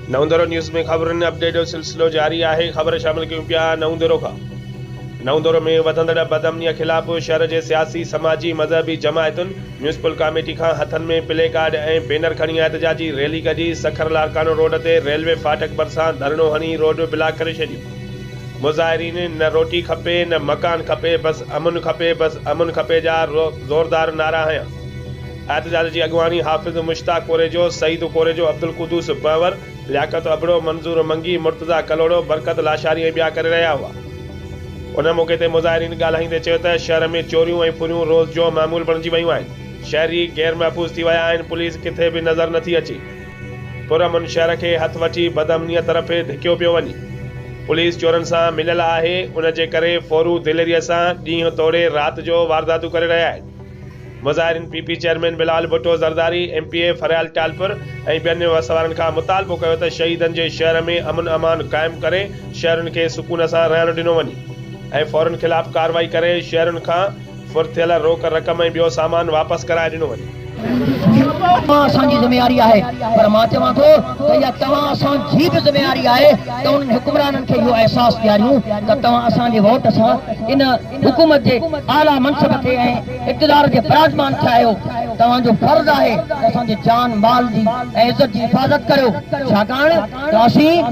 नवंदरो news में ख़बरुनि update जो सिलसिलो जारी है। ख़बर शामिल कयूं पिया नवंदरो खां। नवंदरो में वधंदड़ बदअमनीअ ख़िलाफ़ शहर जे सियासी समाजी मज़हबी जमायतुनि म्यूनिसिपल कमेटी खां हथनि में प्ले कार्ड ऐं बैनर खणी एहतजाजी रैली कढी सखर लारकानो रोड ते रेलवे फाटक भरिसां धरणो हणी रोड ब्लॉक करे छॾियो। मुज़ाहिरीन न रोटी खपे न मकान खपे, बस अमन खपे, बस अमन खपे जा ज़ोरदार नारा हया। एहतजाज की अगवानी हाफिज़ मुश्ताक कोरेजो, सईद कोरेजो, अब्दुल कुदूस पवर, लियाकत अबड़ो, मंजूर मंगी, मुर्तज़ा कलोड़ो, बरकत लाशारी ऐं ॿिया करे रहिया हुआ। उन मौक़े ते मुज़ाहिरीन ॻाल्हाईंदे चयो त शहर में चोरियूं ऐं फुरियूं रोज़ जो मामूल बणिजी वियूं आहिनि। शहरी गैर महफ़ूज़ थी विया आहिनि। पुलिस किथे बि नज़र नथी अचे। पुरअमन शहर खे हथ वठी बदअमनीअ तरफ़ धिकियो पियो वञे। पुलिस चोरनि सां मिलियल आहे, उन जे करे फ़ौरू दिलेरीअ सां ॾींहुं तोड़े राति जो वारदातूं करे रहिया आहिनि। मुज़ाहिरीन PP chairman Bilawal Bhutto Zardari, MPA Faryal Talpur ऐं ॿियनि वसवारनि खां मुतालबो कयो त शहीदनि जे शहर में अमन अमान क़ाइमु करे शहरुनि खे सुकून सां रहणु ॾिनो वञे ऐं फ़ौरन ख़िलाफ़ कार्रवाई करे शहरुनि खां फुरथियल रोक रक़म ऐं ॿियो सामान वापसि कराए ॾिनो वञे। असांजी ज़िम्मेवारी आहे, पर मां चवां थो त इहा तव्हां असांजी बि ज़िम्मेवारी आहे त उन्हनि हुक्मराननि खे इहो अहसासु ॾियारियूं त तव्हां असांजे वोट सां इन हुकूमत जे आला मनसब ते ऐं इक़्तिदार जे पराजमान थिया आहियो। तव्हांजो फर्ज़ आहे त असांजे जान माल जी ऐं इज़त जी हिफ़ाज़त करियो, छाकाणि त असीं